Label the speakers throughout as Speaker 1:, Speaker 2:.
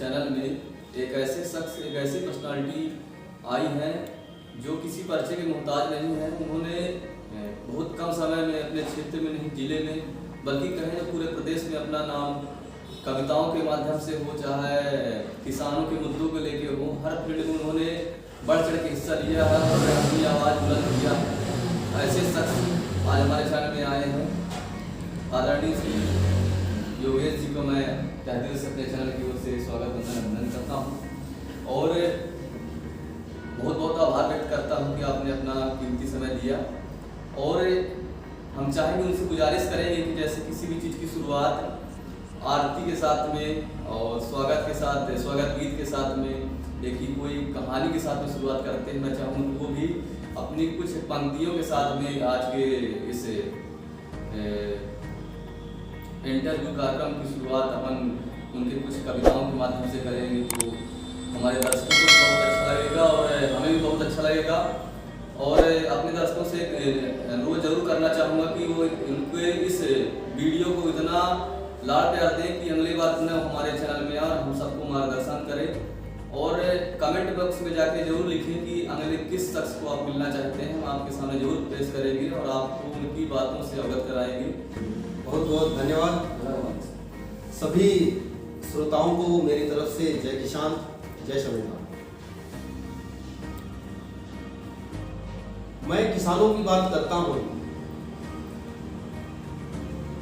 Speaker 1: Channel में एक ऐसे शख्स, एक ऐसी पर्सनालिटी आई है जो किसी परिचय के मोहताज नहीं है। उन्होंने बहुत कम समय में अपने क्षेत्र में नहीं, जिले में, बल्कि कहें पूरे प्रदेश में अपना नाम कविताओं के माध्यम से हो, चाहे किसानों के मुद्दों को लेके हो, हर फील्ड में उन्होंने बढ़ चढ़ के हिस्सा लिया है और अपनी आवाज़ बुलंद किया। ऐसे शख्स आज हमारे चैनल में आए हैं। आदरणीय श्री योगेश जी को मैं तहे दिल से अपने चैनल की ओर से स्वागत अभिनंदन करता हूँ और बहुत बहुत आभार व्यक्त करता हूँ कि आपने अपना कीमती समय दिया। और हम चाहेंगे, उनसे गुजारिश करेंगे कि जैसे किसी भी चीज़ की शुरुआत आरती के साथ में और स्वागत के साथ, स्वागत गीत के साथ में, एक ही कोई कहानी के साथ में शुरुआत करते हैं, मैं चाहूँ वो भी अपनी कुछ पंक्तियों के साथ में आज के इस इंटरव्यू कार्यक्रम की शुरुआत अपन उनके कुछ कविताओं के माध्यम से करेंगे। तो हमारे दर्शकों को बहुत अच्छा लगेगा और हमें भी बहुत अच्छा लगेगा। और अपने दर्शकों से अनुरोध जरूर करना चाहूँगा कि वो उनके इस वीडियो को इतना लाड प्यार दें कि अगली बार पुनः हमारे चैनल में आए, हम सबको मार्गदर्शन करें। और कमेंट बॉक्स में जाके जरूर लिखें कि अगले किस शख्स को आप मिलना चाहते हैं, हम आपके सामने जरूर पेश करेंगे और आपको उनकी बातों से अवगत कराएंगे।
Speaker 2: बहुत बहुत धन्यवाद सभी श्रोताओं को मेरी तरफ से। जय किसान, जय संविधान। मैं किसानों की बात करता हूं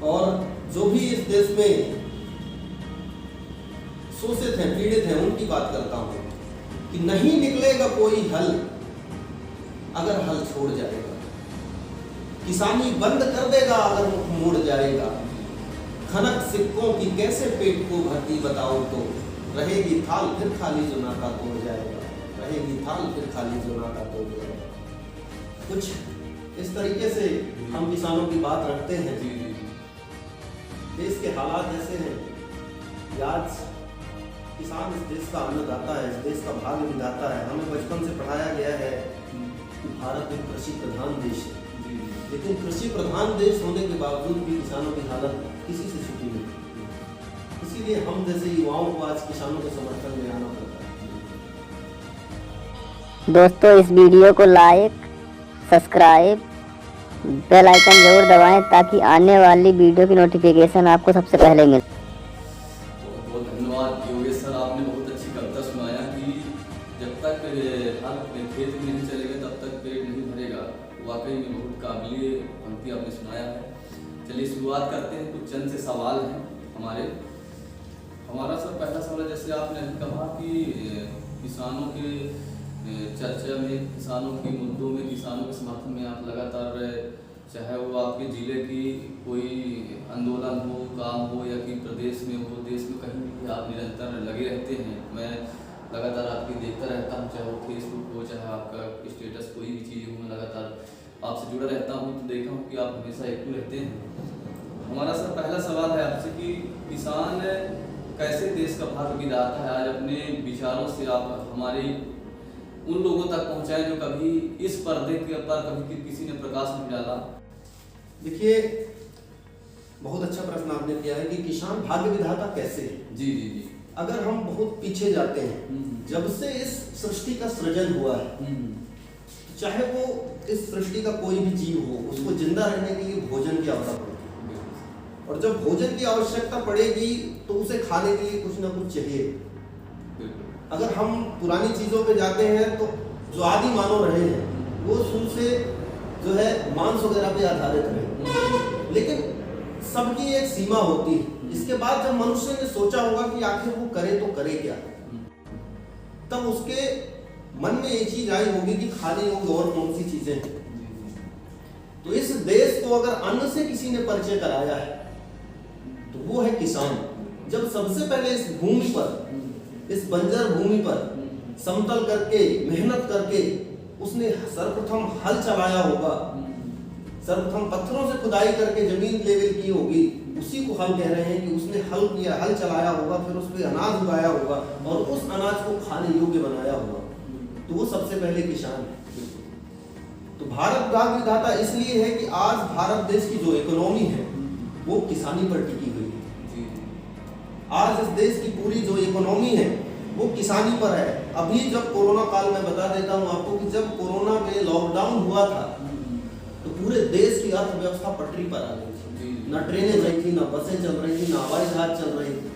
Speaker 2: और जो भी इस देश में शोषित हैं, पीड़ित हैं, उनकी बात करता हूं कि नहीं निकलेगा कोई हल अगर हल छोड़ जाएगा। किसानी बंद कर देगा अगर मुख मोड़ जाएगा। खनक सिक्कों की कैसे पेट को भरती बताओ तो, रहेगी थाल फिर खाली जो नाका तोड़ जाएगा। रहेगी थाल फिर खाली जो नाका तोड़ जाएगा। कुछ इस तरीके से हम किसानों की बात रखते हैं। देश के हालात ऐसे हैं कि आज किसान इस देश का अन्नदाता है, इस देश का भाग्य विधाता है। हमें बचपन से पढ़ाया गया है कि भारत एक कृषि प्रधान देश है, लेकिन कृषि प्रधान देश होने के बावजूद भी किसानों की हालत किसी से छुपी नहीं। इसीलिए हम जैसे युवाओं को आज किसानों के समर्थन में आना पड़ता है।
Speaker 3: दोस्तों, इस वीडियो को लाइक, सब्सक्राइब, बेल आइकन जरूर दबाएं ताकि आने वाली वीडियो की नोटिफिकेशन आपको सबसे पहले मिले।
Speaker 1: बहुत बहुत धन्यवाद योगेश सर, आपने बहुत अच्छी कविता सुनाया कि जब तक हल खेत में नहीं चलेगा तब तक पेट नहीं भरेगा। वाकई में बहुत काबिल पंक्ति आपने सुनाया है। चलिए शुरुआत करते हैं। कुछ चंद से सवाल हैं हमारा सर पहला सवाल, जैसे आपने कहा कि किसानों के चर्चा में, किसानों के मुद्दों में, किसानों के समर्थन में आप लगातार, चाहे वो आपके जिले की कोई आंदोलन हो, काम हो, या कि प्रदेश में हो, देश में कहीं भी आप निरंतर लगे रहते हैं। मैं लगातार आपकी देखता रहता हूँ, चाहे वो फेसबुक हो, चाहे आपका स्टेटस, कोई भी चीज़ हो, मैं लगातार आपसे जुड़ा रहता हूँ, तो देखा हूँ कि आप हमेशा एक्टिव रहते हैं। हमारा सर पहला सवाल है आपसे कि किसान कैसे देश का भाग्य विधाता है। आज अपने विचारों से आप हमारे उन लोगों तक पहुंचाएं जो कभी इस पर्दे के ऊपर कभी किसी ने प्रकाश नहीं डाला।
Speaker 2: देखिए, बहुत अच्छा प्रश्न आपने किया है कि किसान भाग्य विधाता कैसे है।
Speaker 1: जी जी जी।
Speaker 2: अगर हम बहुत पीछे जाते हैं, जब से इस सृष्टि का सृजन हुआ है, चाहे वो इस सृष्टि का कोई भी जीव हो, उसको जिंदा रहने के लिए भोजन की आवश्यकता पड़ती है। और जब भोजन की आवश्यकता पड़ेगी तो उसे खाने के लिए कुछ ना कुछ चाहिए। अगर हम पुरानी चीजों पे जाते हैं तो जो आदि मानव रहे हैं वो शुरू से जो है मांस वगैरह पे आधारित रहे, लेकिन सबकी एक सीमा होती है। इसके बाद जब मनुष्य ने सोचा होगा कि आखिर वो करे तो करे क्या, तब उसके मन में एक चीज आई होगी कि खाने होगी और कौन सी चीजें हैं। तो इस देश को अगर अन्न से किसी ने परिचय कराया है तो वो है किसान। जब सबसे पहले इस भूमि पर, इस बंजर भूमि पर समतल करके, मेहनत करके उसने सर्वप्रथम हल चलाया होगा, सर्वप्रथम पत्थरों से खुदाई करके जमीन लेवल की होगी, उसी को हम कह रहे हैं कि उसने हल किया, हल चलाया होगा, फिर उस पर अनाज उगाया होगा और उस अनाज को खाने योग्य बनाया होगा, तो वो सबसे पहले किसान है। तो भारत भाग्य विधाता इसलिए है कि आज भारत देश की जो इकोनॉमी है वो किसानी पर टिकी हुई है। आज इस देश की पूरी जो इकोनॉमी है वो किसानी पर है। अभी जब कोरोना काल में बता देता हूँ आपको कि जब कोरोना में लॉकडाउन हुआ था तो पूरे देश की अर्थव्यवस्था पटरी पर आ गई थी। ना ट्रेनें चल थी, ना बसें चल रही थी, ना हवाई जहाज चल रही थी।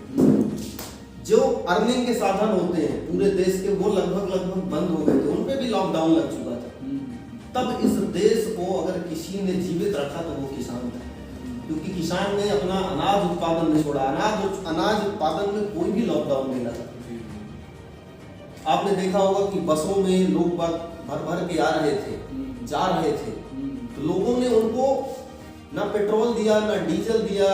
Speaker 2: जो अर्निंग के साधन होते हैं पूरे देश के वो लगभग बंद हो गए थे, उन पे भी लॉकडाउन लग चुका था। तब इस देश को अगर किसी ने जीवित रखा तो वो किसान था, क्योंकि किसान ने अपना अनाज उत्पादन नहीं छोड़ा। अनाज उत्पादन में कोई भी लॉकडाउन नहीं लगा। आपने देखा होगा कि बसों में लोग भर भर के आ रहे थे, जा रहे थे, तो लोगों ने उनको ना पेट्रोल दिया, ना डीजल दिया,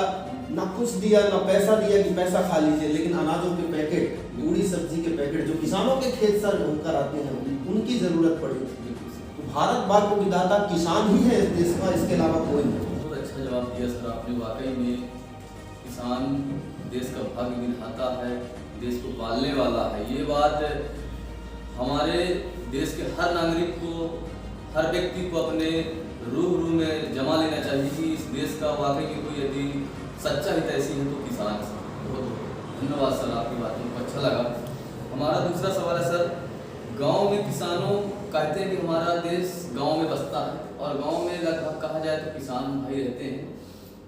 Speaker 2: ना कुछ दिया, ना पैसा दिया कि पैसा खा लीजिए, लेकिन अनाजों के पैकेट, पूरी सब्जी के पैकेट जो किसानों के खेत से होकर आते हैं उनकी जरूरत पड़ी थी। तो भारत भाग्य विधाता किसान ही है इस देश का, इसके अलावा कोई नहीं।
Speaker 1: बहुत अच्छा जवाब दिया सर आपने। वाकई में किसान देश का भाग्य विधाता है, देश को पालने वाला है। ये बात हमारे देश के हर नागरिक को, हर व्यक्ति को अपने रूह में जमा लेना चाहिए कि इस देश का वाकई में कोई यदि सच्चा हितैषी है तो किसान है सर। बहुत धन्यवाद सर, आपकी बातों को अच्छा लगा। हमारा दूसरा सवाल है सर, गांव में किसानों कहते हैं कि हमारा देश गांव में बसता है और गांव में लगभग कहा जाए तो किसान भाई रहते हैं।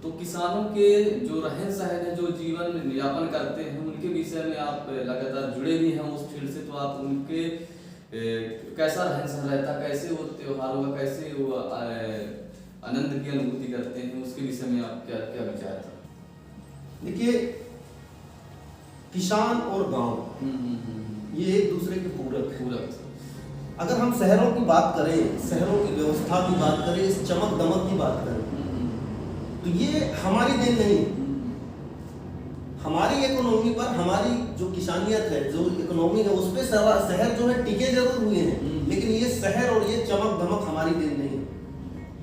Speaker 1: तो किसानों के जो रहन सहन है, जो जीवन यापन करते हैं, उनके विषय में आप लगातार जुड़े भी हैं उस फील्ड से, तो आप उनके कैसा रहन सहन रहता, कैसे वो त्योहारों का, कैसे वो आनंद की अनुभूति करते हैं, उसके विषय में आप क्या क्या विचार था?
Speaker 2: देखिए, किसान और गांव ये एक दूसरे के पूरक। अगर हम शहरों की बात करें, शहरों की व्यवस्था की बात करें, इस चमक दमक की बात करें, तो ये हमारी देन नहीं। हमारी इकोनॉमी पर हमारी जो किसानियत है, जो इकोनॉमी है, उस पर शहर जो है टिके जरूर हुए हैं, लेकिन ये शहर और ये चमक दमक हमारी देन नहीं है।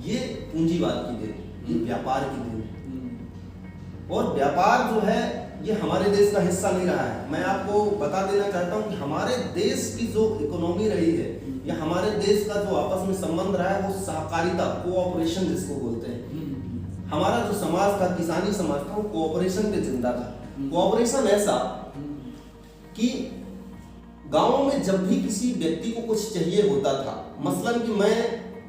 Speaker 2: ये पूंजीवाद की देन, ये व्यापार की देन। और व्यापार जो है ये हमारे देश का हिस्सा नहीं रहा है। मैं आपको बता देना चाहता हूँ कि हमारे देश की जो इकोनॉमी रही है या हमारे देश का जो आपस में संबंध रहा है वो सहकारिता, कोऑपरेशन जिसको बोलते हैं। हमारा जो समाज था, किसानी समाज था, वो कोऑपरेशन पे जिंदा था। कोऑपरेशन ऐसा कि गांव में जब भी किसी व्यक्ति को कुछ चाहिए होता था, मसलन कि मैं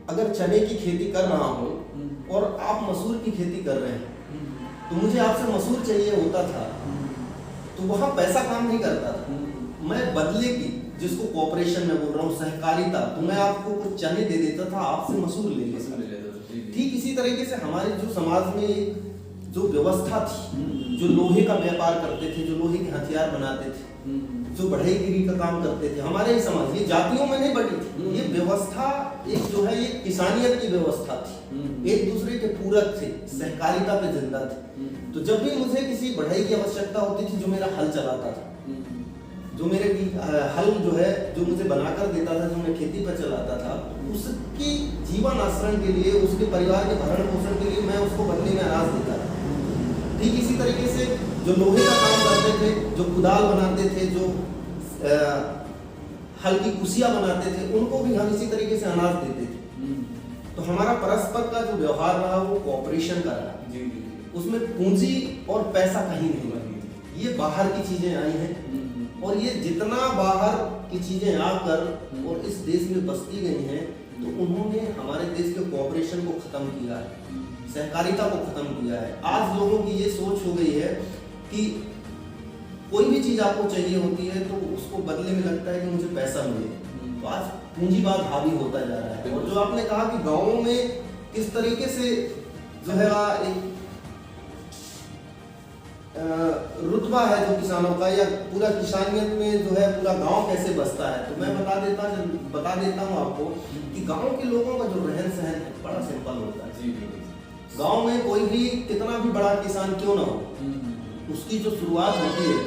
Speaker 2: अगर चने की खेती कर रहा हूँ और आप मसूर की खेती कर रहे हैं, तो मुझे आपसे मसूर चाहिए होता था, तो वहां पैसा काम नहीं करता था। मैं बदले की, जिसको कोऑपरेशन में बोल रहा हूँ, सहकारिता, तो मैं आपको कुछ चने दे देता था, आपसे मसूर ले लेता था। ठीक इसी तरीके से हमारे जो समाज में एक जो व्यवस्था थी, जो लोहे का व्यापार करते थे, जो लोहे के हथियार बनाते थे, जो बढ़ईगिरी का काम करते थे, हमारे ही समाज, ये जातियों में नहीं बटी थी। ये व्यवस्था एक जो है ये किसानियत की व्यवस्था थी, एक दूसरे के पूरक थे, सहकारिता पे जिंदा थे। तो जब भी मुझे किसी बढ़ई की आवश्यकता होती थी, जो मेरा हल चलाता था, जो मेरे हल जो है जो मुझे बनाकर देता था, जो मैं खेती पर चलाता था, उसकी जीवन आश्रय के लिए, उसके परिवार के भरण पोषण के लिए मैं उसको बदले में अनाज देता था। ठीक इसी तरीके से जो लोहे का काम करते थे, जो कुदाल बनाते थे, जो हल की कुसिया बनाते थे, उनको भी हम इसी तरीके से अनाज देते थे। तो हमारा परस्पर का जो व्यवहार रहा वो कोऑपरेशन का रहा। उसमें पूंजी और पैसा कहीं नहीं। ये बाहर की चीजें आई हैं, और ये जितना बाहर की चीजें आकर और इस देश में बसती गई हैं, तो उन्होंने हमारे देश के कोऑपरेशन को खत्म किया है, सहकारिता को खत्म किया है। आज लोगों की ये सोच हो गई है कि कोई भी चीज आपको चाहिए होती है तो उसको बदले में लगता है कि मुझे पैसा मिले। तो आज पूंजीवाद हावी होता जा रहा है। और जो आपने कहा कि गाँवों में किस तरीके से जो है एक रुतबा है जो किसानों का, या पूरा किसानियत में जो है पूरा गांव कैसे बसता है, तो मैं बता देता हूँ आपको कि गांव के लोगों का जो रहन सहन है बड़ा सिंपल होता है। गांव में कोई भी कितना भी बड़ा किसान क्यों ना हो, उसकी जो शुरुआत होती है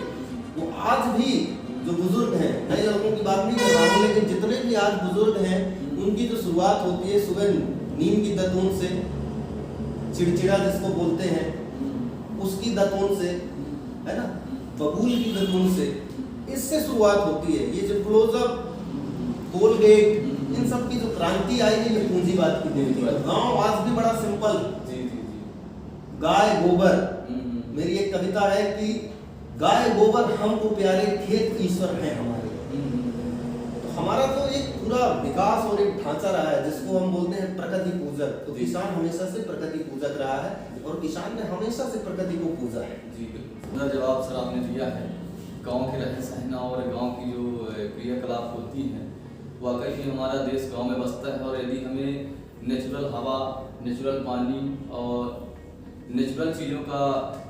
Speaker 2: वो आज भी जो बुजुर्ग हैं, नए लोगों की बात नहीं कर रहा हूँ, लेकिन जितने भी आज बुजुर्ग हैं उनकी जो शुरुआत होती है सुबह नीम की दतून से, चिड़चिड़ा जिसको बोलते हैं उसकी दतून से, है ना, बबूल की दतून से, इससे शुरुआत होती है। ये जो क्लोजअप, कोलगेट, इन सब की जो क्रांति आई है ये पूंजीवाद की देन है। गांव आज भी बड़ा सिंपल, गाय गोबर। मेरी एक कविता है कि गाय गोबर हमको प्यारे, खेत ईश्वर है हमारे। तो हमारा तो एक पूरा विकास और एक ढांचा रहा है जिसको हम बोलते हैं प्रकृति पूजक। तो किसान हमेशा से प्रकृति पूजक रहा है और किसान ने हमेशा से प्रकृति को पूजा है।
Speaker 1: जी बिल्कुल, जवाब सर आपने दिया है। गांव के रहन सहना और गांव की जो क्रियाकलाप होती हैं, वाकई में हमारा देश गांव में बसता है। और यदि हमें नेचुरल हवा, नेचुरल पानी और नेचुरल चीज़ों का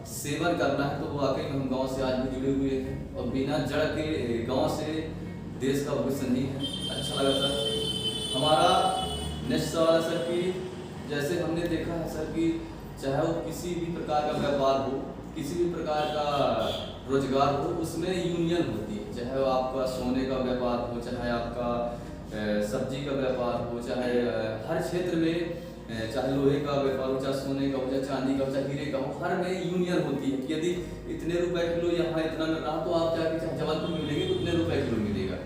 Speaker 1: सेवन करना है तो वाकई में हम गांव से आज भी जुड़े हुए हैं। और बिना जड़ के गांव से देश का भविष्य नहीं है। अच्छा लगा सर। हमारा नेक्स्ट सवाल है सर कि जैसे हमने देखा है सर कि चाहे वो किसी भी प्रकार का व्यापार हो, किसी भी प्रकार का रोजगार हो, उसमें यूनियन होती है। चाहे वो आपका सोने का व्यापार हो, चाहे आपका सब्जी का व्यापार हो, चाहे हर क्षेत्र में, चाहे लोहे का व्यापार हो, चाहे सोने का हो, चाहे चांदी का हो, चाहे हीरे का हो, हर में यूनियन होती है कि यदि इतने रुपए किलो यहाँ इतना मिल रहा तो आप जाके चाहे जबलपुर मिलेंगे तो उतने रुपए किलो मिलेगा।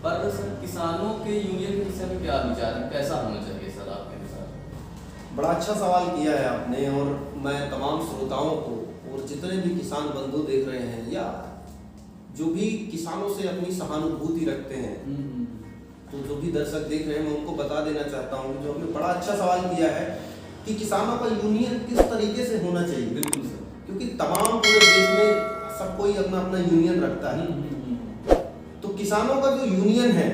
Speaker 1: पर सर किसानों के यूनियन के विषय में क्या विचार है, कैसा होना चाहिए सर आपके अनुसार?
Speaker 2: बड़ा अच्छा सवाल किया है आपने। और मैं तमाम श्रोताओं को और जितने भी किसान बंधु देख रहे हैं या जो भी किसानों से अपनी सहानुभूति रखते हैं, तो जो भी दर्शक देख रहे हैं मैं उनको बता देना चाहता हूँ कि जो हमने बड़ा अच्छा सवाल किया है कि किसानों का यूनियन किस तरीके से होना चाहिए।
Speaker 1: बिल्कुल सर,
Speaker 2: क्योंकि तमाम पूरे देश में सब कोई अपना अपना यूनियन रखता है। तो किसानों का जो यूनियन है,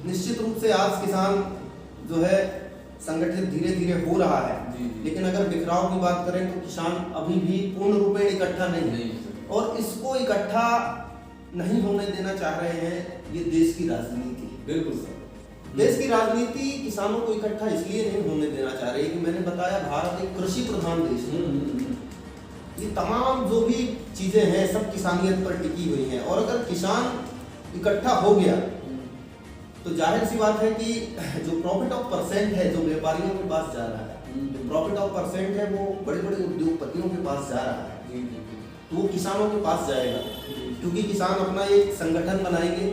Speaker 2: निश्चित रूप से आज किसान जो है संगठित धीरे धीरे हो रहा है। लेकिन अगर बिखराव की बात करें तो किसान अभी भी पूर्ण रूप में इकट्ठा नहीं है। और इसको इकट्ठा नहीं होने देना चाह रहे हैं ये देश की राजनीति।
Speaker 1: बिल्कुल सर।
Speaker 2: देश की राजनीति किसानों को इकट्ठा इसलिए नहीं होने देना चाह रही है कि मैंने बताया भारत एक कृषि प्रधान देश है। ये तमाम जो भी चीजें हैं सब किसानियत पर टिकी हुई हैं। और अगर किसान इकट्ठा हो गया तो जाहिर सी बात है कि जो प्रॉफिट ऑफ परसेंट है जो व्यापारियों के पास जा रहा है, जो प्रॉफिट ऑफ परसेंट है वो बड़े बड़े उद्योगपतियों के पास जा रहा है, तो वो किसानों के पास जाएगा। क्योंकि किसान अपना एक संगठन बनाएंगे,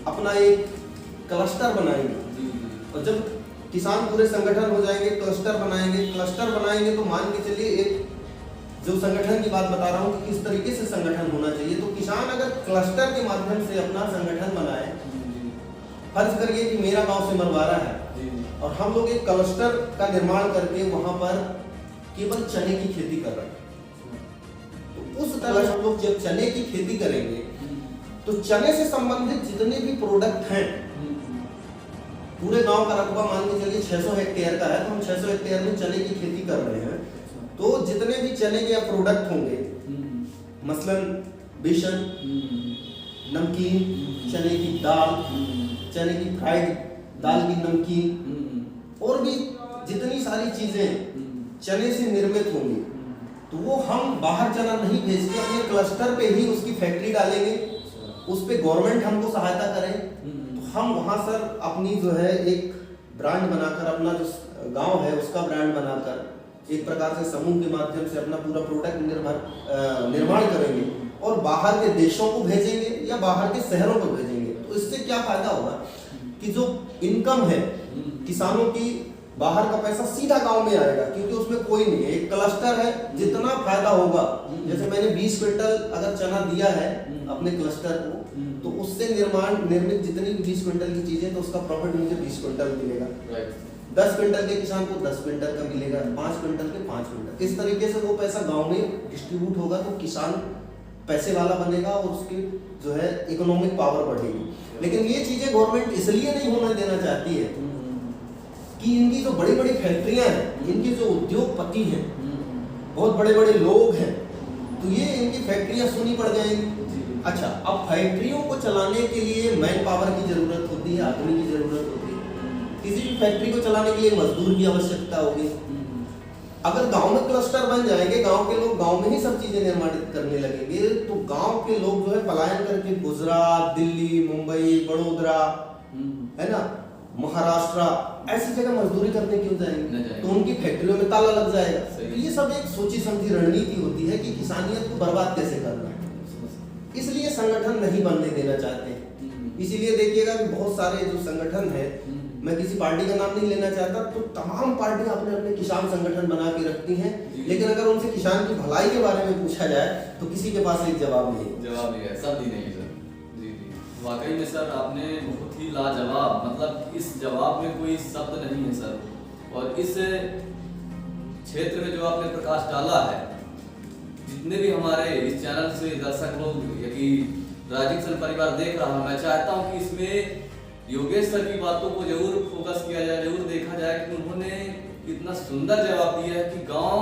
Speaker 2: अपना एक क्लस्टर बनाएंगे। और जब किसान पूरे संगठन हो जाएंगे, क्लस्टर बनाएंगे तो मान के चलिए एक जो संगठन की बात बता रहा हूँ कि किस तरीके से संगठन होना चाहिए। तो किसान अगर क्लस्टर के माध्यम से अपना संगठन बनाए, फर्ज करिए कि मेरा गांव सिमरवारा है और हम लोग एक क्लस्टर का निर्माण करके वहां पर केवल चने की खेती कर रहे हैं, तो उस तरह हम लोग जब चने की खेती करेंगे तो चने से संबंधित जितने भी प्रोडक्ट हैं, पूरे गांव का रकबा मान के चलिए 600 हेक्टेयर का है, तो हम 600 हेक्टेयर में चने की खेती कर रहे हैं। तो जितने भी चने के प्रोडक्ट होंगे, मसलन बेसन, नमकीन, चने की दाल, चने की फ्राइड दाल की नमकीन और भी जितनी सारी चीजें चने से निर्मित होंगी, तो वो हम बाहर चना नहीं भेज के अपने क्लस्टर पे ही उसकी फैक्ट्री डालेंगे। उस पे गवर्नमेंट हमको सहायता करे तो हम वहाँ सर अपनी जो है एक ब्रांड बनाकर, अपना जो गांव है उसका ब्रांड बनाकर एक प्रकार से समूह के माध्यम से अपना पूरा प्रोडक्ट निर्माण करेंगे और बाहर के देशों को भेजेंगे या बाहर के शहरों को भेजेंगे। तो इससे क्या फायदा होगा कि जो इनकम है किसानों की, बाहर का पैसा सीधा गांव में आएगा, क्योंकि उसमें कोई नहीं है, एक क्लस्टर है। जितना फायदा होगा, जैसे मैंने 20 क्विंटल अगर चना दिया है अपने क्लस्टर को, तो उससे निर्मित जितनी भी 20 क्विंटल की चीजें, तो उसका प्रॉफिट मुझे 20 क्विंटल मिलेगा। 10 क्विंटल के किसान को 10 क्विंटल का मिलेगा, 5 क्विंटल के 5 क्विंटल। इस तरीके से वो पैसा गाँव में डिस्ट्रीब्यूट होगा तो किसान पैसे वाला बनेगा और उसकी जो है इकोनॉमिक पावर बढ़ेगी। लेकिन ये चीजें गवर्नमेंट इसलिए नहीं होने देना चाहती है कि इनकी जो बड़ी बड़ी फैक्ट्रियां हैं, इनके जो उद्योगपति हैं, बहुत बड़े बड़े लोग हैं, तो ये इनकी फैक्ट्रियां सुनी पड़ जाएंगी। अच्छा, अब फैक्ट्रियों को चलाने के लिए मैन पावर की जरूरत होती है, आदमी की जरूरत होती है। किसी भी फैक्ट्री को चलाने के लिए मजदूर की आवश्यकता होगी। अगर गांव में क्लस्टर बन जाएंगे, गांव के लोग गांव में ही सब चीजें निर्माणित करने लगेंगे, तो गांव के लोग जो है पलायन करके गुजरात, दिल्ली, मुंबई, बड़ोदरा, है ना, महाराष्ट्र, ऐसी जगह मजदूरी करने क्यों जाएंगे? तो उनकी फैक्ट्रियों में ताला लग जाएगा। तो ये सब एक सोची समझी रणनीति होती है कि किसानियत को बर्बाद कैसे करना है। इसलिए संगठन नहीं बनने देना चाहते। इसीलिए देखिएगा कि बहुत सारे जो संगठन है, मैं किसी पार्टी का नाम नहीं लेना चाहता, तो तमाम पार्टियां अपने अपने किसान संगठन बना के रखती हैं, लेकिन अगर उनसे किसान की भलाई के बारे में पूछा जाए तो किसी के पास एक जवाब नहीं
Speaker 1: है, सब दी नहीं सर। जी जी, वाकई में सर आपने बहुत ही लाजवाब, मतलब इस जवाब में कोई शब्द नहीं है सर। और इस क्षेत्र में जो आपने प्रकाश डाला है, जितने भी हमारे इस चैनल से दर्शक लोग यदि राजीव सन परिवार देख रहा है, मैं चाहता हूं कि इसमें योगेश सर की बातों को जरूर फोकस किया जाए, जरूर देखा जाए कि उन्होंने इतना सुंदर जवाब दिया है कि गांव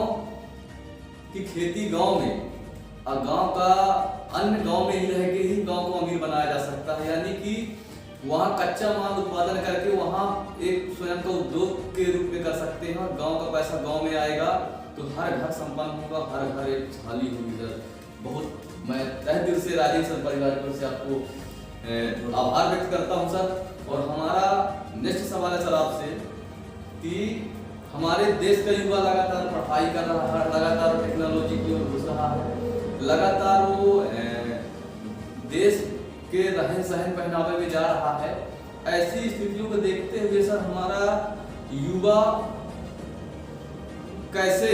Speaker 1: की खेती गांव में और गांव का अन्य गांव में ही रह के ही गांव को अमीर बनाया जा सकता है। यानी कि वहाँ कच्चा माल उत्पादन करके वहाँ एक स्वयं का उद्योग के रूप में कर सकते हैं, और गाँव का पैसा गाँव में आएगा तो हर घर संपन्न होगा, हर घर एक खुशहाली होगी सर। बहुत मैं तहे दिल से राजीव सर परिवार की ओर से आपको आभार व्यक्त करता हूं सर। और हमारा नेक्स्ट सवाल है सर आपसे कि हमारे देश का युवा लगातार पढ़ाई कर रहा है, लगातार टेक्नोलॉजी की ओर घुस रहा है, लगातार वो देश के रहन सहन पहनावे में जा रहा है। ऐसी स्थितियों को देखते हुए सर हमारा युवा कैसे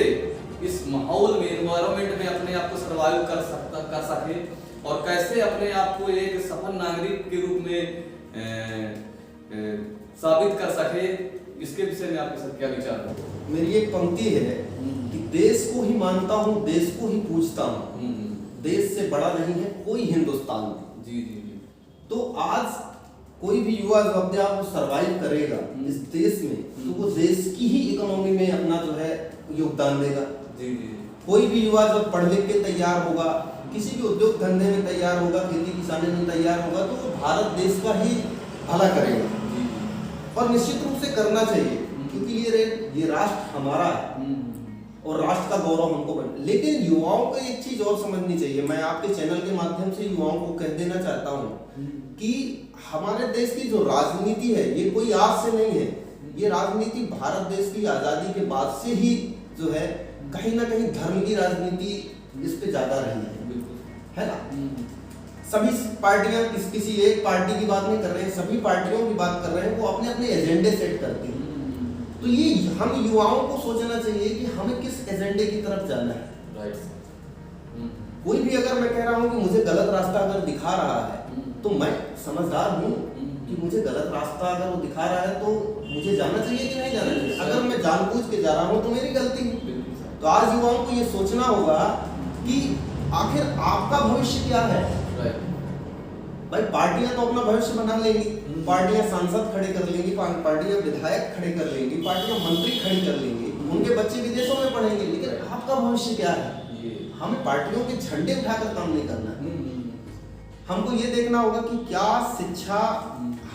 Speaker 1: इस माहौल में, एनवायरनमेंट में अपने आप को सर्वाइव कर सके और कैसे अपने आप को एक सफल नागरिक के रूप में साबित कर सके, इसके विषय में आपके सर क्या विचार है?
Speaker 2: मेरी एक पंक्ति है कि देश को ही मानता हूँ, देश को ही पूजता हूँ, देश से बड़ा नहीं है कोई हिंदुस्तान में।
Speaker 1: जी जी जी।
Speaker 2: तो आज कोई भी युवा जो अपने आप को सर्वाइव करेगा इस देश में, तो वो देश की ही इकोनॉमी में अपना जो है योगदान देगा।
Speaker 1: जी जी।
Speaker 2: कोई भी युवा जब पढ़ लिख के तैयार होगा, किसी भी उद्योग धंधे में तैयार होगा, खेती किसानी में तैयार होगा, तो वो भारत देश का ही भला करेगा। और निश्चित रूप से करना चाहिए, क्योंकि ये राष्ट्र हमारा है और राष्ट्र का गौरव हमको बने। लेकिन युवाओं को एक चीज और समझनी चाहिए, मैं आपके चैनल के माध्यम से युवाओं को कह देना चाहता हूँ कि हमारे देश की जो राजनीति है ये कोई आज से नहीं है, ये राजनीति भारत देश की आजादी के बाद से ही जो है कहीं ना कहीं धर्म की राजनीति इस पे ज्यादा रही है ना। सभी पार्टियां किसी एक पार्टी की बात नहीं कर रहे हैं, सभी पार्टियों की बात कर रहे हैं, वो अपने अपने एजेंडे सेट करती हैं। तो ये हम युवाओं को सोचना चाहिए कि हमें किस एजेंडे की तरफ जाना है। कोई भी अगर मैं कह रहा हूँ कि मुझे गलत रास्ता अगर दिखा रहा है तो मैं समझदार हूँ कि मुझे गलत रास्ता अगर वो दिखा रहा है तो मुझे जाना चाहिए कि नहीं जाना चाहिए। अगर मैं जानबूझ के जा रहा हूँ तो मेरी गलती है। तो आज युवाओं को ये सोचना होगा कि आखिर आपका भविष्य क्या है। भाई पार्टियां तो अपना भविष्य बना लेंगी, पार्टियां सांसद खड़े कर लेंगी, पार्टियां विधायक खड़े कर लेंगी, पार्टियां मंत्री खड़े कर लेंगी, उनके बच्चे विदेशों में पढ़ेंगे, लेकिन आपका भविष्य क्या है? हमें पार्टियों के झंडे उठाकर काम नहीं करना है। हमको ये देखना होगा कि क्या शिक्षा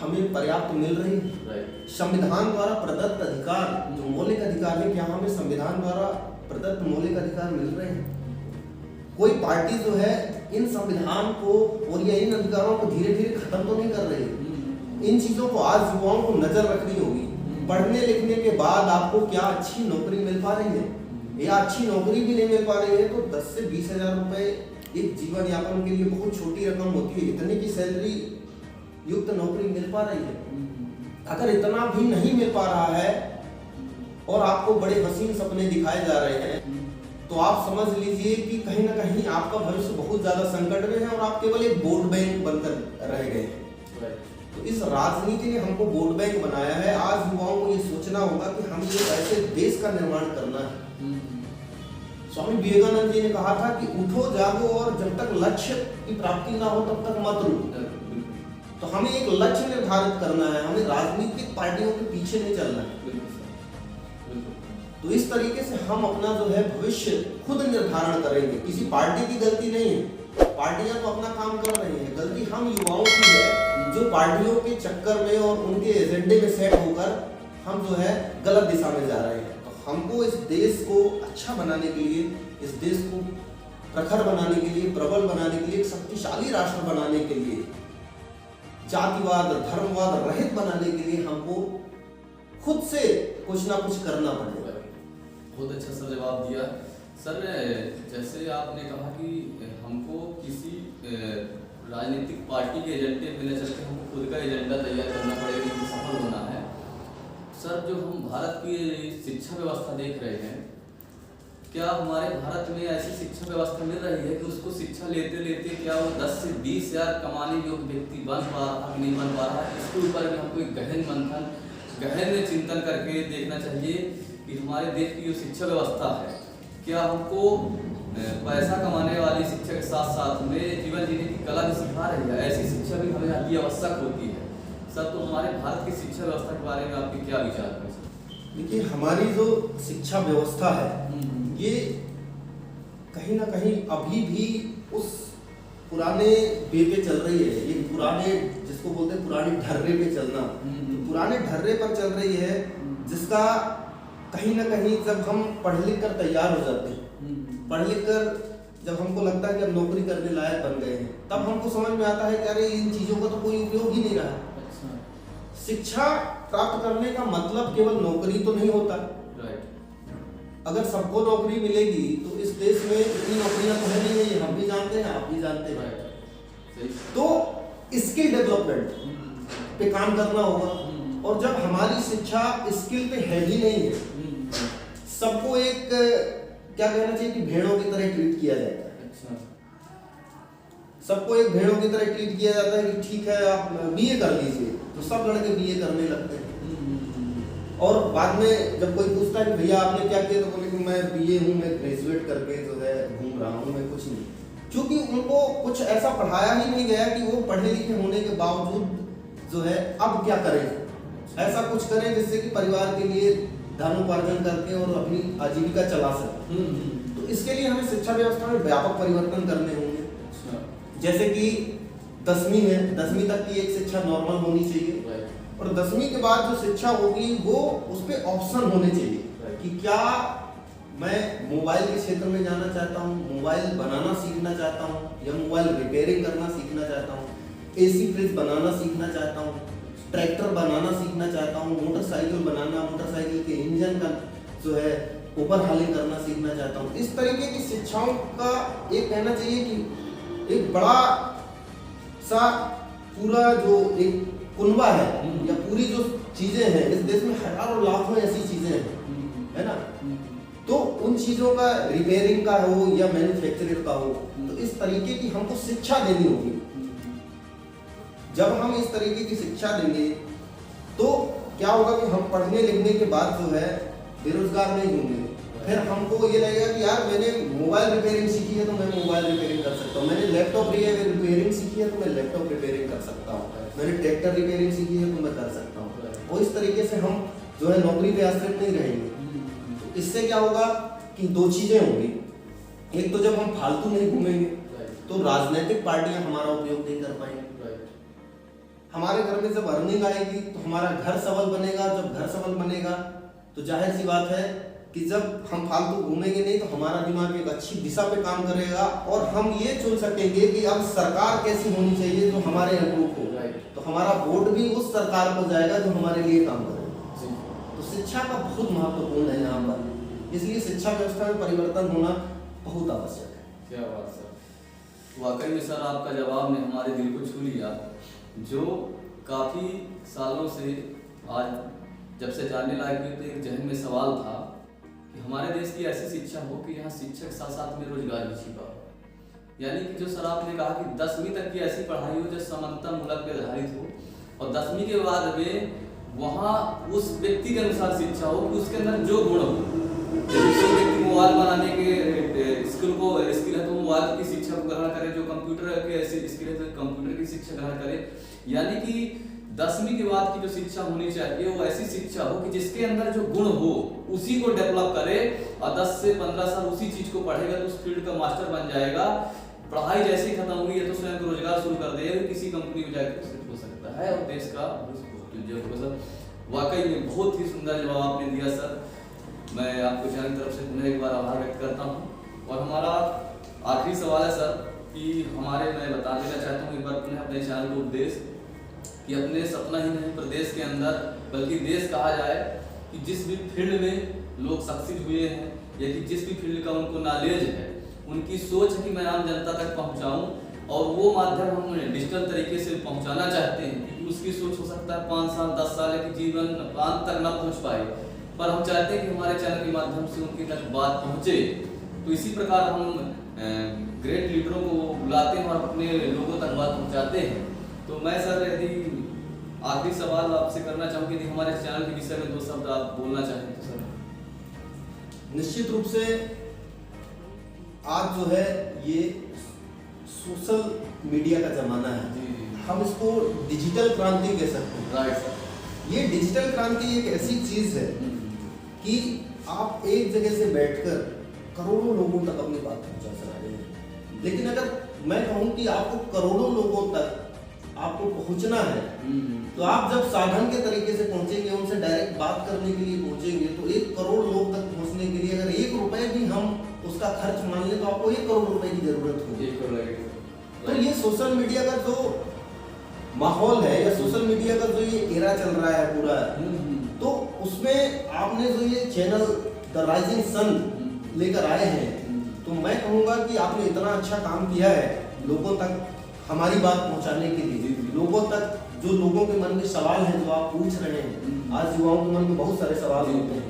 Speaker 2: हमें पर्याप्त मिल रही है, संविधान द्वारा प्रदत्त अधिकार जो मौलिक अधिकार है क्या हमें संविधान द्वारा प्रदत्त मौलिक अधिकार मिल रहे हैं। कोई पार्टी जो है इन संविधान को और या इन अधिकारों को धीरे धीरे खत्म तो नहीं कर रही है। इन चीजों को आज युवाओं को नजर रखनी होगी। पढ़ने लिखने के बाद आपको क्या अच्छी नौकरी मिल पा रही है, या अच्छी नौकरी भी नहीं मिल पा रही है तो 10 से 20 हजार रुपए एक जीवन यापन के लिए बहुत छोटी रकम होती है। इतने की सैलरी युक्त नौकरी मिल पा रही है। अगर इतना भी नहीं मिल पा रहा है और आपको बड़े हसीन सपने दिखाए जा रहे हैं तो आप समझ लीजिए कि कहीं ना कहीं आपका भविष्य बहुत ज्यादा संकट में है और आप केवल एक वोट बैंक बनकर रह गए हैं। तो इस राजनीति ने हमको वोट बैंक बनाया है। आज युवाओं को ये सोचना होगा कि हम एक ऐसे देश का निर्माण करना है। स्वामी विवेकानंद जी ने कहा था कि उठो जागो और जब तक लक्ष्य की प्राप्ति ना हो तब तक मत रुको। तो हमें एक लक्ष्य निर्धारित करना है, हमें राजनीतिक पार्टियों के पीछे नहीं चलना है। तो इस तरीके से हम अपना जो है भविष्य खुद निर्धारण करेंगे। किसी पार्टी की गलती नहीं है, पार्टियां तो अपना काम कर रही हैं, गलती हम युवाओं की है जो पार्टियों के चक्कर में और उनके एजेंडे में सेट होकर हम जो है गलत दिशा में जा रहे हैं। तो हमको इस देश को अच्छा बनाने के लिए, इस देश को प्रखर बनाने के लिए, प्रबल बनाने के लिए, एक शक्तिशाली राष्ट्र बनाने के लिए, जातिवाद धर्मवाद रहित बनाने के लिए हमको खुद से कुछ ना कुछ करना पड़ेगा।
Speaker 1: बहुत अच्छा सा जवाब दिया सर। जैसे आपने कहा कि हमको किसी राजनीतिक पार्टी के एजेंडे में न चल के हमको खुद का एजेंडा तैयार करना पड़ेगा कि सफल होना है। सर, जो हम भारत की शिक्षा व्यवस्था देख रहे हैं, क्या हमारे भारत में ऐसी शिक्षा व्यवस्था मिल रही है कि उसको शिक्षा लेते लेते क्या वो 10 से 20 हज़ार कमाने योग्य व्यक्ति बन पा रहा कि नहीं बन पा रहा है? इसके ऊपर भी हमको एक गहन मंथन, गहन चिंतन करके देखना चाहिए कि हमारे देश की जो शिक्षा व्यवस्था है, क्या हमको पैसा कमाने वाली शिक्षा के साथ साथ में जीवन जीने की कला भी सिखा रही है? ऐसी शिक्षा भी हमें अति आवश्यक होती है। सर, तो हमारे भारत की शिक्षा व्यवस्था के बारे में आपके क्या विचार हैं?
Speaker 2: देखिए, हमारी जो शिक्षा व्यवस्था है ये कहीं ना कहीं अभी भी उस पुराने वे पे चल रही है। ये पुराने, जिसको बोलते हैं पुराने ढर्रे पे चलना, तो पुराने ढर्रे पर चल रही है, जिसका कहीं ना कहीं जब हम पढ़ लिख कर तैयार हो जाते हैं, पढ़ लिख कर जब हमको लगता है कि अब नौकरी करने लायक बन गए हैं, तब हमको समझ में आता है कि अरे इन चीज़ों का तो कोई उपयोग ही नहीं रहा। शिक्षा प्राप्त करने का मतलब केवल नौकरी तो नहीं होता। अगर सबको नौकरी मिलेगी तो इस देश में इतनी नौकरियां तो है नहीं है, हम भी जानते हैं, आप भी जानते हैं। तो स्किल डेवलपमेंट पे काम करना होगा, और जब हमारी शिक्षा स्किल पे है ही नहीं है, सबको एक क्या कहना चाहिए कि भेड़ों की तरह ट्रीट किया जाता है। सबको एक भेड़ों की तरह ट्रीट किया जाता है कि ठीक है आप बीए कर लीजिए, तो सब लड़के बीए करने लगते हैं। और बाद में जब कोई पूछता है कि भैया आपने क्या किया, तो बोले कि मैं बीए हूँ, मैं ग्रेजुएट करके जो है घूम रहा हूँ, मैं कुछ नहीं। क्योंकि उनको कुछ ऐसा पढ़ाया ही नहीं गया कि वो पढ़े लिखे होने के बावजूद जो है अब क्या करें, ऐसा कुछ करें जिससे कि परिवार के लिए धनोपार्जन करके और अपनी आजीविका चला सके। तो इसके लिए हमें शिक्षा व्यवस्था में व्यापक परिवर्तन करने होंगे। जैसे कि 10वीं है, 10वीं तक की एक शिक्षा नॉर्मल होनी चाहिए, और 10वीं के बाद जो शिक्षा होगी वो उस पर ऑप्शन होने चाहिए कि क्या मैं मोबाइल के क्षेत्र में जाना चाहता हूँ, मोबाइल बनाना सीखना चाहता हूँ, या मोबाइल रिपेयरिंग करना सीखना चाहता हूँ, एसी फ्रिज बनाना सीखना चाहता हूँ, ट्रैक्टर बनाना सीखना चाहता हूँ, मोटरसाइकिल बनाना, मोटरसाइकिल के इंजन का जो है ओवरहालिंग करना सीखना चाहता हूँ। इस तरीके की शिक्षाओं का एक कहना चाहिए कि एक बड़ा सा पूरा जो एक कुनबा है या पूरी जो चीजें हैं इस देश में, हजारों लाखों ऐसी चीजें हैं, है ना, तो उन चीजों का रिपेयरिंग का हो या मैन्युफैक्चरिंग का हो, तो इस तरीके की हमको शिक्षा देनी होगी। जब हम इस तरीके की शिक्षा देंगे तो क्या होगा कि हम पढ़ने लिखने के बाद जो है बेरोजगार नहीं होंगे। फिर हमको ये लगेगा कि यार मैंने मोबाइल रिपेयरिंग सीखी है तो मैं मोबाइल रिपेयरिंग कर सकता हूँ, मैंने लैपटॉप रिपेयरिंग सीखी है तो मैं लैपटॉप रिपेयरिंग कर सकता हूँ, मैंने ट्रैक्टर रिपेयरिंग सीखी है तो मैं कर सकता हूँ। और इस तरीके से हम जो है नौकरी पे आश्रित नहीं रहेंगे। तो इससे क्या होगा कि दो चीजें होंगी। एक तो जब हम फालतू नहीं घूमेंगे तो राजनीतिक पार्टियां हमारा उपयोग नहीं कर पाएंगे। हमारे घर में जब अर्निंग आएगी तो हमारा घर सबल बनेगा। जब घर सबल बनेगा तो जाहिर सी बात है कि जब हम फालतू घूमेंगे नहीं तो हमारा दिमाग एक अच्छी दिशा पे काम करेगा, और हम ये चुन सकेंगे कि अब सरकार कैसी होनी चाहिए जो हमारे अनुरूप हो। तो हमारा वोट भी उस सरकार को जाएगा जो हमारे लिए काम करेगा। तो शिक्षा का बहुत महत्वपूर्ण है यहाँ पर, इसलिए शिक्षा व्यवस्था में परिवर्तन होना बहुत आवश्यक है।
Speaker 1: क्या बात सर, वाकई में सर आपका जवाब ने हमारे दिल को छू लिया। जो काफ़ी सालों से आज जब से जानने लायक हुए तो एक जहन में सवाल था कि हमारे देश की ऐसी शिक्षा हो कि यहाँ शिक्षा के साथ साथ में रोजगार भी छिपा हो। यानी कि जो सर आपने कहा कि 10वीं तक की ऐसी पढ़ाई हो जो समानता मूलक पे आधारित हो, और 10वीं के बाद में वहाँ उस व्यक्ति के अनुसार शिक्षा हो कि उसके अंदर जो गुण हो। जैसे कोई व्यक्ति मोबाइल बनाने के स्किल है तो मोबाइल की शिक्षा को ग्रहण करे, जो कंप्यूटर के ऐसी स्किल है तो कंप्यूटर की शिक्षा ग्रहण करे। यानी कि 10वीं के बाद की जो शिक्षा होनी चाहिए वो ऐसी शिक्षा हो कि जिसके अंदर जो गुण हो उसी को डेवलप करे, और 10 से 15 साल उसी चीज को पढ़ेगा तो उस फील्ड का मास्टर बन जाएगा। पढ़ाई जैसे खत्म हुई है तो स्वयं रोजगार शुरू कर देगा, किसी कंपनी में जाकर सेट हो सकता है और देश का सर। वाकई में बहुत ही सुंदर जवाब आपने दिया सर। मैं आपको चैनल की तरफ से पुनः एक बार आभार व्यक्त करता हूँ। और हमारा आखिरी सवाल है सर कि मैं बता देना चाहता हूँ एक बार पुनः अपने चैनल को उपदेश कि अपने सपना ही नहीं प्रदेश के अंदर बल्कि देश कहा जाए कि जिस भी फील्ड में लोग सक्सेस हुए हैं या कि जिस भी फील्ड का उनको नॉलेज है, उनकी सोच है कि मैं आम जनता तक पहुंचाऊं, और वो माध्यम हम डिजिटल तरीके से पहुंचाना चाहते हैं, क्योंकि उसकी सोच हो सकता है 5 साल 10 साल के जीवन अंत तक ना पहुंच पाए, पर हम चाहते हैं कि हमारे चैनल के माध्यम से उनके तक बात पहुंचे। तो इसी प्रकार हम ग्रेट लीडरों को बुलाते हैं और अपने लोगों तक बात पहुंचाते हैं। तो मैं सर यदि आखिरी सवाल आपसे करना चाहूँ कि हमारे चैनल के विषय में 2 शब्द आप बोलना चाहें तो सर।
Speaker 2: निश्चित रूप से आज जो है ये सोशल मीडिया का जमाना है,
Speaker 1: जी जी
Speaker 2: हम इसको डिजिटल क्रांति कह सकते हैं।
Speaker 1: Right sir.
Speaker 2: ये डिजिटल क्रांति एक ऐसी चीज है कि आप एक जगह से बैठकर करोड़ों लोगों तक अपनी बात पहुंचा सकते हैं, लेकिन अगर मैं कहूं कि आपको करोड़ों लोगों तक आपको पहुंचना है, तो आप जब साधन के तरीके से पहुंचेंगे, उनसे डायरेक्ट बात करने के लिए पहुंचेंगे, तो 1 करोड़ लोग तक पहुंचने के लिए अगर 1 रुपए भी हम उसका खर्च मान लें तो आपको 1 करोड़ रुपए की जरूरत होगी। तो ये सोशल मीडिया का जो माहौल है या सोशल मीडिया का जो ये एरा चल रहा है पूरा, तो उसमें आपने जो ये चैनल द राइजिंग सन लेकर आए हैं, तो मैं कहूँगा कि आपने इतना अच्छा काम किया है लोगों तक हमारी बात पहुंचाने के लिए, लोगों तक जो लोगों के मन में सवाल हैं जो आप पूछ रहे हैं। आज युवाओं के मन में बहुत सारे सवाल होते हैं,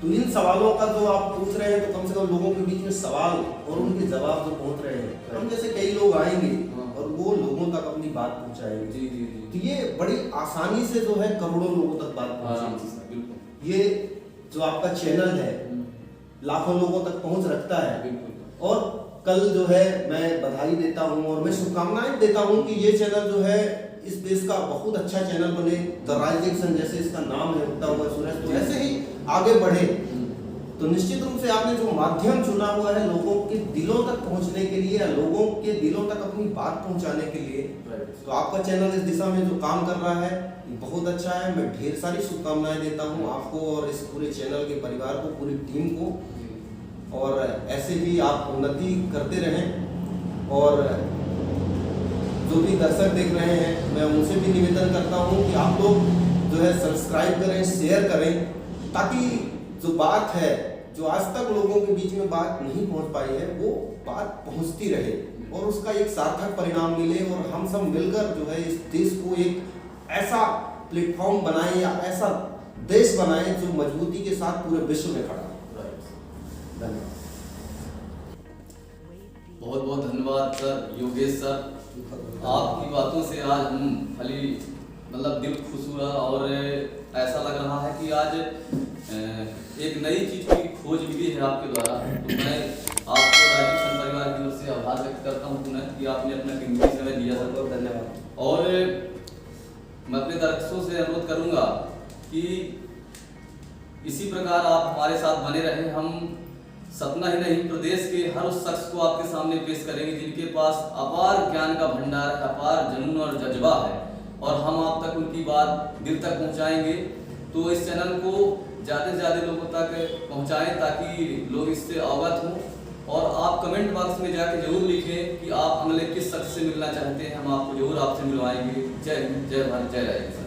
Speaker 2: तो इन सवालों का जो आप पूछ रहे हैं, तो कम से कम लोगों के बीच में सवाल और उनके जवाब जो पहुंच रहे हैं, हम जैसे कई लोग आएंगे और वो लोगों तक अपनी बात पहुंचाएंगे।
Speaker 1: जी जी जी।
Speaker 2: तो ये बड़ी आसानी से जो है करोड़ों लोगों तक बात पहुंचेगी।
Speaker 1: बिल्कुल।
Speaker 2: ये जो आपका चैनल है लाखों लोगों तक पहुंच रखता है।
Speaker 1: बिल्कुल।
Speaker 2: और कल जो है मैं बधाई देता हूं और मैं शुभकामनाएं देता हूं कि ये चैनल जो है इस देश का बहुत अच्छा चैनल बने, द राइजिंग सन जैसे इसका नाम है, उगता हुआ सूरज, तो ऐसे ही आगे बढ़े। तो निश्चित रूप से आपने जो माध्यम चुना हुआ है लोगों के दिलों तक पहुंचने के लिए या लोगों के दिलों तक अपनी बात पहुंचाने के लिए, तो आपका चैनल इस दिशा में जो काम कर रहा है ये बहुत अच्छा है। मैं ढेर सारी शुभकामनाएं देता हूं आपको और इस पूरे चैनल के परिवार को, पूरी टीम को, और ऐसे ही आप उन्नति करते रहें। और जो भी दर्शक देख रहे हैं मैं उनसे भी निवेदन करता हूं कि आप लोग जो है सब्सक्राइब करें, शेयर करें, ताकि जो बात है जो आज तक लोगों के बीच में बात नहीं पहुंच पाई है वो बात पहुंचती रहे और उसका एक सार्थक परिणाम मिले और हम सब मिलकर जो है इस देश को एक ऐसा प्लेटफॉर्म बनाएं या ऐसा देश बनाएं जो मजबूती के साथ पूरे विश्व में खड़ा है। धन्यवाद।
Speaker 1: बहुत बहुत धन्यवाद सर योगेश सर, आपकी बातों से आज हम खाली मतलब दिल खुश हुआ और ऐसा लग रहा है कि आज एक नई चीज की खोज मिली है आपके द्वारा। तो मैं आपको राजीव सन परिवार की ओर से आभार व्यक्त करता हूँ पुनः कि आपने अपना कीमती समय दिया सर।
Speaker 2: बहुत धन्यवाद।
Speaker 1: और मैं अपने दर्शकों से अनुरोध करूंगा कि इसी प्रकार आप हमारे साथ बने रहें। हम सपना ही नहीं प्रदेश के हर उस शख्स को आपके सामने पेश करेंगे जिनके पास अपार ज्ञान का भंडार है, अपार जुनून और जज्बा है, और हम आप तक उनकी बात दिल तक पहुंचाएंगे। तो इस चैनल को ज़्यादा से ज़्यादा लोगों तक पहुंचाएं ताकि लोग इससे अवगत हों। और आप कमेंट बॉक्स में जाके जरूर लिखें कि आप अगले किस शख्स से मिलना चाहते हैं, हम आपको जरूर आपसे मिलवाएंगे। जय हिंद, जय भारत, जय राजीव।